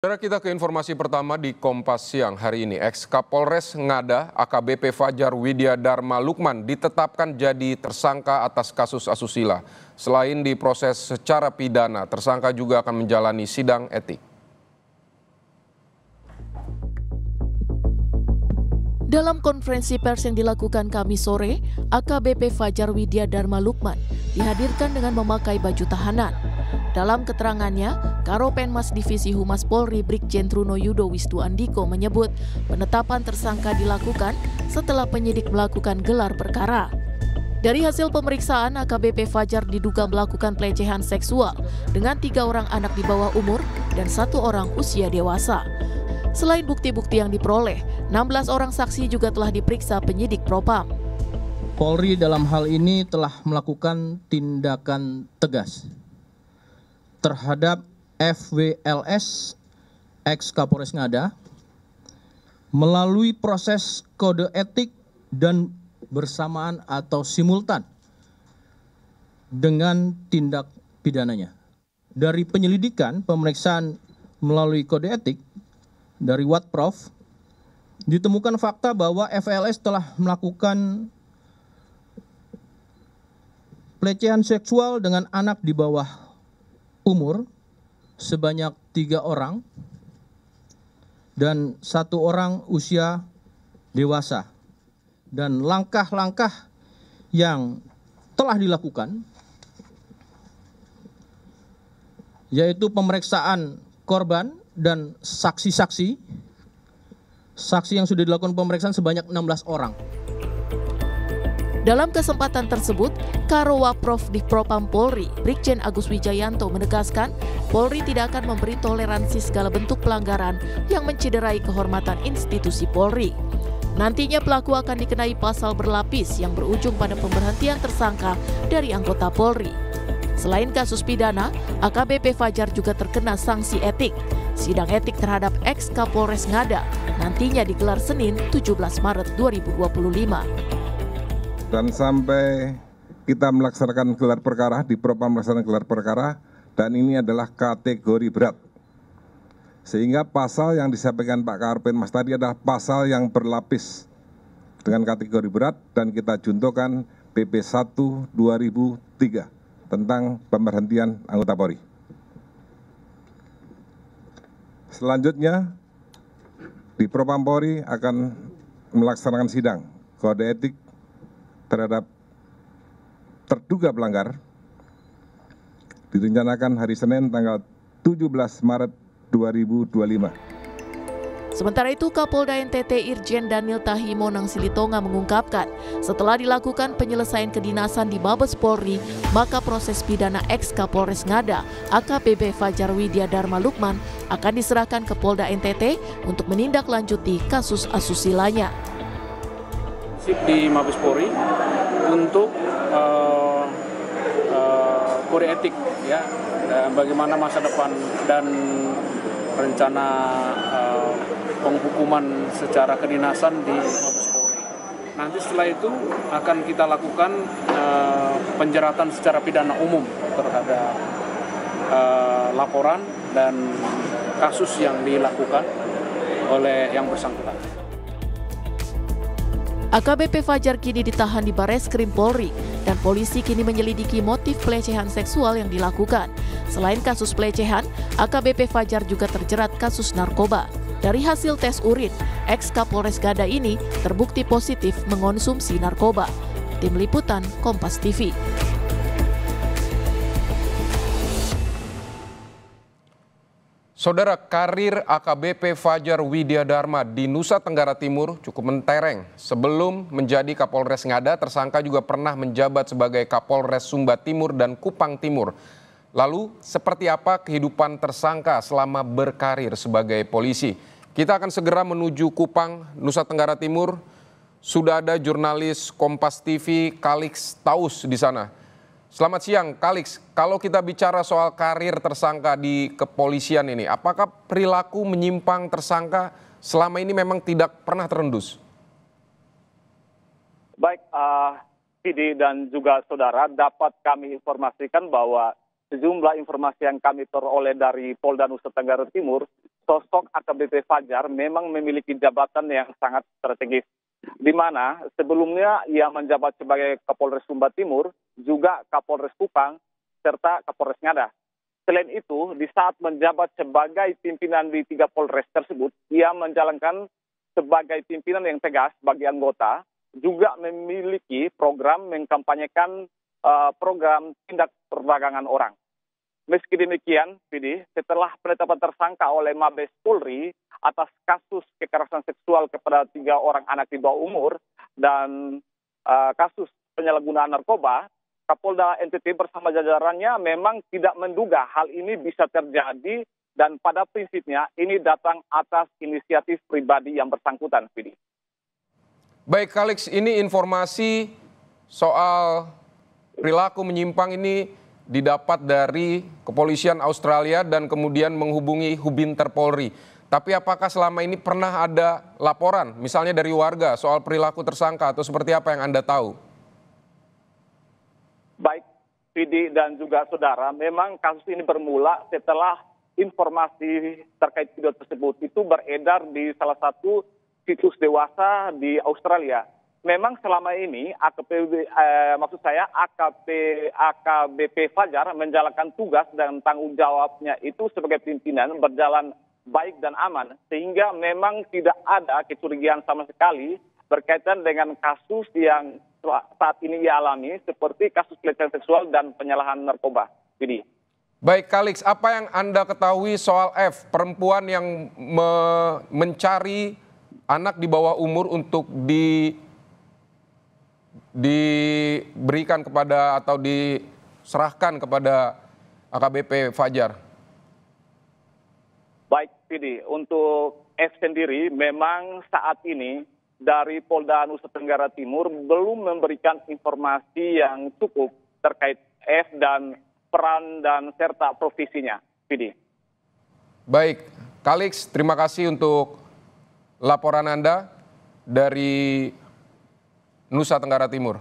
Saudara, kita ke informasi pertama di Kompas Siang hari ini. Ex-Kapolres Ngada AKBP Fajar Widya Dharma Lukman ditetapkan jadi tersangka atas kasus asusila. Selain diproses secara pidana, tersangka juga akan menjalani sidang etik. Dalam konferensi pers yang dilakukan Kamis sore, AKBP Fajar Widya Dharma Lukman dihadirkan dengan memakai baju tahanan. Dalam keterangannya, Karopenmas Divisi Humas Polri Brigjen Truno Yudo Wisnu Andiko menyebut penetapan tersangka dilakukan setelah penyidik melakukan gelar perkara. Dari hasil pemeriksaan, AKBP Fajar diduga melakukan pelecehan seksual dengan 3 orang anak di bawah umur dan 1 orang usia dewasa. Selain bukti-bukti yang diperoleh, 16 orang saksi juga telah diperiksa penyidik Propam. Polri dalam hal ini telah melakukan tindakan tegas terhadap FWLS ex-Kapolres Ngada melalui proses kode etik dan bersamaan atau simultan dengan tindak pidananya. Dari penyelidikan pemeriksaan melalui kode etik dari Watprof ditemukan fakta bahwa FWLS telah melakukan pelecehan seksual dengan anak di bawah umur sebanyak 3 orang dan 1 orang usia dewasa. Dan langkah-langkah yang telah dilakukan yaitu pemeriksaan korban dan saksi-saksi yang sudah dilakukan pemeriksaan sebanyak 16 orang. Dalam kesempatan tersebut, Karowaprof Divpropam Polri, Brigjen Agus Wijayanto menegaskan, Polri tidak akan memberi toleransi segala bentuk pelanggaran yang mencederai kehormatan institusi Polri. Nantinya pelaku akan dikenai pasal berlapis yang berujung pada pemberhentian tersangka dari anggota Polri. Selain kasus pidana, AKBP Fajar juga terkena sanksi etik. Sidang etik terhadap ex-Kapolres Ngada nantinya digelar Senin 17 Maret 2025. Dan sampai kita melaksanakan gelar perkara, di Propam melaksanakan gelar perkara, dan ini adalah kategori berat. Sehingga pasal yang disampaikan Pak Karopenmas tadi adalah pasal yang berlapis dengan kategori berat, dan kita juntokan PP 1/2003 tentang pemberhentian anggota Polri. Selanjutnya, di Propam Polri akan melaksanakan sidang kode etik terhadap terduga pelanggar direncanakan hari Senin tanggal 17 Maret 2025. Sementara itu, Kapolda NTT Irjen Daniel Tahimo Nangsilitonga mengungkapkan, setelah dilakukan penyelesaian kedinasan di Mabes Polri, maka proses pidana ex-Kapolres Ngada AKBP Fajar Widya Dharma Lukman akan diserahkan ke Polda NTT untuk menindaklanjuti kasus asusilanya. Di Mabes Polri untuk kode etik, ya, bagaimana masa depan dan rencana penghukuman secara kedinasan di Mabes Polri. Nanti setelah itu akan kita lakukan penjeratan secara pidana umum terhadap laporan dan kasus yang dilakukan oleh yang bersangkutan. AKBP Fajar kini ditahan di Bareskrim Polri dan polisi kini menyelidiki motif pelecehan seksual yang dilakukan. Selain kasus pelecehan, AKBP Fajar juga terjerat kasus narkoba. Dari hasil tes urin, ex-Kapolres Ngada ini terbukti positif mengonsumsi narkoba. Tim Liputan Kompas TV. Saudara, karir AKBP Fajar Widya Dharma di Nusa Tenggara Timur cukup mentereng. Sebelum menjadi Kapolres Ngada, tersangka juga pernah menjabat sebagai Kapolres Sumba Timur dan Kupang Timur. Lalu, seperti apa kehidupan tersangka selama berkarir sebagai polisi? Kita akan segera menuju Kupang, Nusa Tenggara Timur. Sudah ada jurnalis Kompas TV Kalix Taus di sana. Selamat siang, Kalix. Kalau kita bicara soal karir tersangka di kepolisian ini, apakah perilaku menyimpang tersangka selama ini memang tidak pernah terendus? Baik, Sidi dan juga saudara, dapat kami informasikan bahwa sejumlah informasi yang kami peroleh dari Polda Nusa Tenggara Timur, sosok AKBP Fajar memang memiliki jabatan yang sangat strategis, di mana sebelumnya ia menjabat sebagai Kapolres Sumba Timur, juga Kapolres Kupang, serta Kapolres Ngada. Selain itu, di saat menjabat sebagai pimpinan di 3 Polres tersebut, ia menjalankan sebagai pimpinan yang tegas bagi anggota, juga memiliki program mengkampanyekan program tindak perdagangan orang. Meski demikian, Vidi, setelah penetapan tersangka oleh Mabes Polri atas kasus kekerasan seksual kepada 3 orang anak di bawah umur dan kasus penyalahgunaan narkoba, Kapolda NTT bersama jajarannya memang tidak menduga hal ini bisa terjadi dan pada prinsipnya ini datang atas inisiatif pribadi yang bersangkutan, Vidi. Baik, Kalix, ini informasi soal perilaku menyimpang ini didapat dari kepolisian Australia dan kemudian menghubungi Hubinter Polri. Tapi apakah selama ini pernah ada laporan, misalnya dari warga, soal perilaku tersangka atau seperti apa yang Anda tahu? Baik, Vidi dan juga saudara, memang kasus ini bermula setelah informasi terkait video tersebut itu beredar di salah satu situs dewasa di Australia. Memang selama ini AKBP Fajar menjalankan tugas dan tanggung jawabnya itu sebagai pimpinan berjalan baik dan aman, sehingga memang tidak ada kecurigaan sama sekali berkaitan dengan kasus yang saat ini ia alami seperti kasus pelecehan seksual dan penyalahan narkoba. Jadi, baik, Kalix, apa yang Anda ketahui soal F, perempuan yang mencari anak di bawah umur untuk diberikan kepada atau diserahkan kepada AKBP Fajar? Baik, Vidi, untuk F sendiri memang saat ini dari Polda Nusa Tenggara Timur belum memberikan informasi yang cukup terkait F dan peran dan serta profesinya, Vidi. Baik, Kalix, terima kasih untuk laporan Anda dari Nusa Tenggara Timur.